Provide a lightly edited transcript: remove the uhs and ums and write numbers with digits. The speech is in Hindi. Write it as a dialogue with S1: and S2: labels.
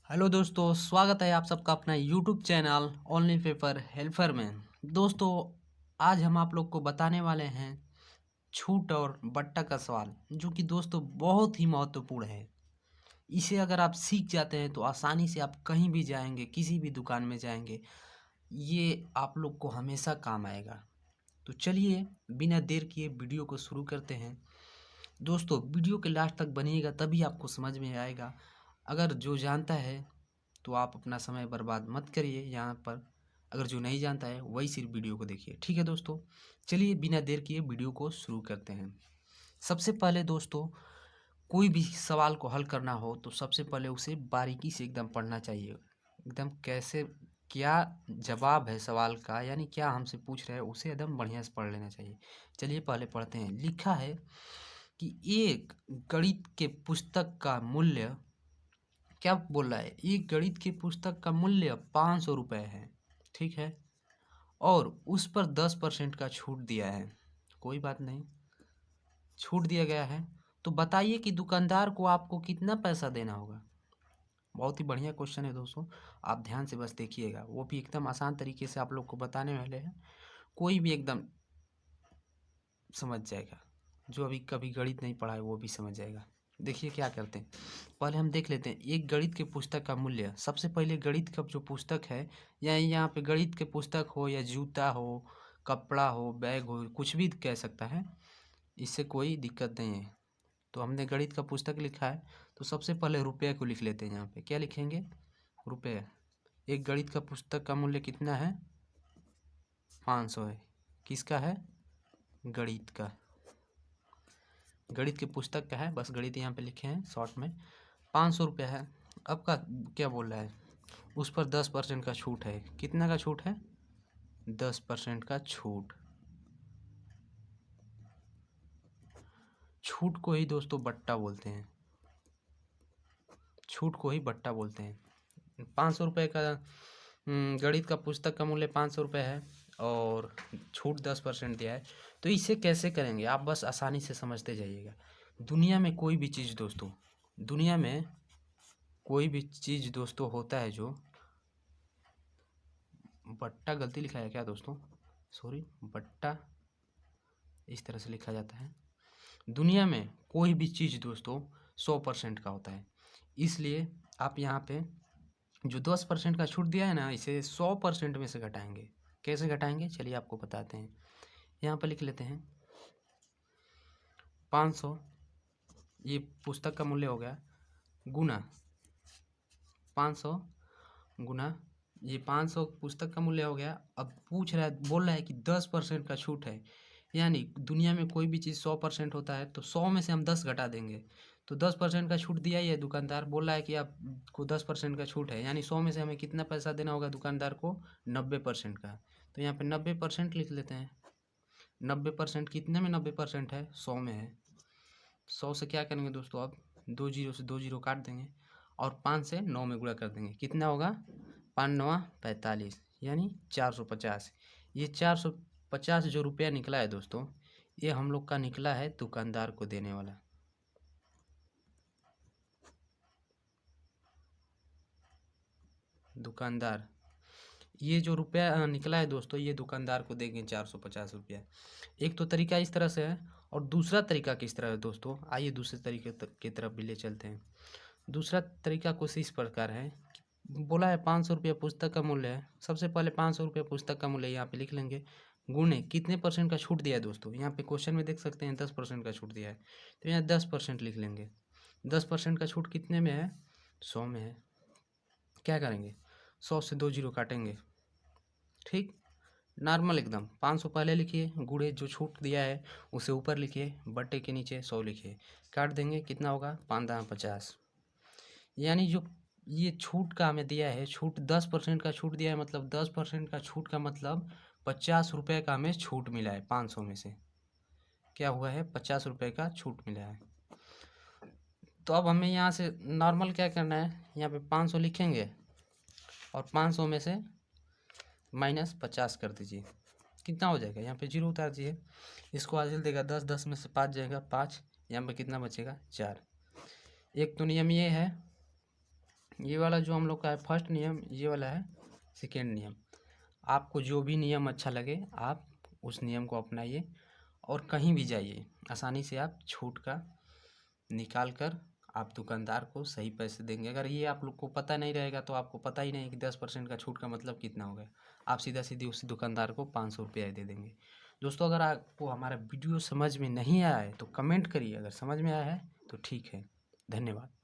S1: हेलो दोस्तों, स्वागत है आप सबका अपना YouTube channel only paper helper में। दोस्तों, आज हम आप लोग को बताने वाले हैं छूट और बट्टा का सवाल, जो कि दोस्तों बहुत ही महत्वपूर्ण है। इसे अगर आप सीख जाते हैं तो आसानी से आप कहीं भी जाएंगे, किसी भी दुकान में जाएंगे, ये आप लोग को हमेशा काम आएगा। तो चलिए बिना देर किए वीडियो को शुरू करते हैं। दोस्तों, वीडियो के लास्ट तक बनिएगा, तभी आपको समझ में आएगा। अगर जो जानता है तो आप अपना समय बर्बाद मत करिए यहाँ पर। अगर जो नहीं जानता है वही सिर्फ वीडियो को देखिए, ठीक है दोस्तों। चलिए बिना देर किए वीडियो को शुरू करते हैं। सबसे पहले दोस्तों, कोई भी सवाल को हल करना हो तो सबसे पहले उसे बारीकी से एकदम पढ़ना चाहिए। एकदम कैसे क्या जवाब है सवाल का, यानी क्या हमसे पूछ रहे हैं, उसे एकदम बढ़िया से पढ़ लेना चाहिए। चलिए पहले पढ़ते हैं। लिखा है कि एक गणित के पुस्तक का मूल्य, क्या बोल रहा है, एक गणित की पुस्तक का मूल्य 500 रुपये है, ठीक है, और उस पर 10% का छूट दिया है। कोई बात नहीं, छूट दिया गया है, तो बताइए कि दुकानदार को आपको कितना पैसा देना होगा। बहुत ही बढ़िया क्वेश्चन है दोस्तों, आप ध्यान से बस देखिएगा। वो भी एकदम आसान तरीके से आप लोग को बताने वाले हैं, कोई भी एकदम समझ जाएगा। जो अभी कभी गणित नहीं पढ़ा है वो भी समझ जाएगा। देखिए क्या करते हैं, पहले हम देख लेते हैं एक गणित के पुस्तक का मूल्य। सबसे पहले गणित का जो पुस्तक है, या यहाँ पे गणित के पुस्तक हो या जूता हो, कपड़ा हो, बैग हो, कुछ भी कह सकता है, इससे कोई दिक्कत नहीं है। तो हमने गणित का पुस्तक लिखा है, तो सबसे पहले रुपये को लिख लेते हैं। यहाँ पे क्या लिखेंगे, रुपये। एक गणित का पुस्तक का मूल्य कितना है, 500 है। किसका है, गणित का। गणित के पुस्तक का है, बस गणित यहाँ पे लिखे हैं शॉर्ट में। 500 रुपये है। अब का क्या बोल रहा है, उस पर 10% का छूट है। कितना का छूट है, 10% का छूट। छूट को ही दोस्तों बट्टा बोलते हैं, छूट को ही बट्टा बोलते हैं। 500 रुपये का गणित का पुस्तक का मूल्य 500 रुपये है और छूट 10% दिया है। तो इसे कैसे करेंगे, आप बस आसानी से समझते जाइएगा। दुनिया में कोई भी चीज़ दोस्तों, दुनिया में कोई भी चीज़ दोस्तों होता है जो बट्टा, गलती लिखा है क्या दोस्तों, सॉरी, बट्टा इस तरह से लिखा जाता है। दुनिया में कोई भी चीज़ दोस्तों 100% का होता है। इसलिए आप यहाँ पे जो 10% का छूट दिया है ना, इसे 100% में से घटाएंगे। कैसे घटाएंगे चलिए आपको बताते हैं। यहाँ पर लिख लेते हैं 500, ये पुस्तक का मूल्य हो गया, गुना 500 गुना ये 500 पुस्तक का मूल्य हो गया। अब पूछ रहा है, बोल रहा है कि 10% का छूट है, यानी दुनिया में कोई भी चीज़ 100% होता है, तो 100 में से हम 10 घटा देंगे। तो 10% का छूट दिया ही है, दुकानदार बोल रहा है कि आपको 10% का छूट है, यानी 100 में से हमें कितना पैसा देना होगा दुकानदार को, 90% का। तो यहाँ पे 90% लिख लेते हैं। 90% कितने में 90% है, 100 में है। 100 से क्या करेंगे दोस्तों, अब 2 जीरो से 2 जीरो काट देंगे और 5 से 9 में गुणा कर देंगे। कितना होगा, 5 9 45, यानी 450। ये 450 जो रुपया निकला है दोस्तों, ये हम लोग का निकला है दुकानदार को देने वाला। दुकानदार, ये जो रुपया निकला है दोस्तों, ये दुकानदार को देंगे 450 रुपया। एक तो तरीका इस तरह से है, और दूसरा तरीका किस तरह है दोस्तों, आइए दूसरे तरीके की तरफ भी ले चलते हैं। दूसरा तरीका कुछ इस प्रकार है, बोला है 500 रुपया पुस्तक का मूल्य है। सबसे पहले 500 रुपया पुस्तक का मूल्य यहाँ पे लिख लेंगे, गुणे कितने परसेंट का छूट दिया है दोस्तों, यहाँ पे क्वेश्चन में देख सकते हैं 10% का छूट दिया है, तो यहाँ 10% लिख लेंगे। 10% का छूट कितने में है, 100 में है। क्या करेंगे, 100 से 2 जीरो काटेंगे, ठीक, नॉर्मल एकदम। 500 पहले लिखिए, गुणे जो छूट दिया है उसे ऊपर लिखिए, बट्टे के नीचे 100 लिखिए, काट देंगे, कितना होगा, 5 दाम 50। यानी जो ये छूट का हमें दिया है, छूट 10% का छूट दिया है, मतलब 10% का छूट का मतलब 50 रुपये का हमें छूट मिला है। 500 में से क्या हुआ है, 50 रुपये का छूट मिला है। तो अब हमें यहाँ से नॉर्मल क्या करना है, यहाँ पे 500 लिखेंगे और 500 में से -50 कर दीजिए। कितना हो जाएगा, यहाँ पे जीरो उतार दीजिए, इसको हासिल देगा 10, 10 में से 5 जाएगा 5, यहाँ पे कितना बचेगा, 4। एक तो नियम ये है ये वाला जो हम लोग का है फर्स्ट नियम, ये वाला है सेकेंड नियम। आपको जो भी नियम अच्छा लगे आप उस नियम को अपनाइए और कहीं भी जाइए आसानी से आप छूट का निकाल कर आप दुकानदार को सही पैसे देंगे। अगर ये आप लोग को पता नहीं रहेगा तो आपको पता ही नहीं कि 10% का छूट का मतलब कितना हो गया, आप सीधा सीधी उस दुकानदार को 500 रुपया दे देंगे। दोस्तों अगर आपको हमारा वीडियो समझ में नहीं आया है तो कमेंट करिए, अगर समझ में आया है तो ठीक है। धन्यवाद।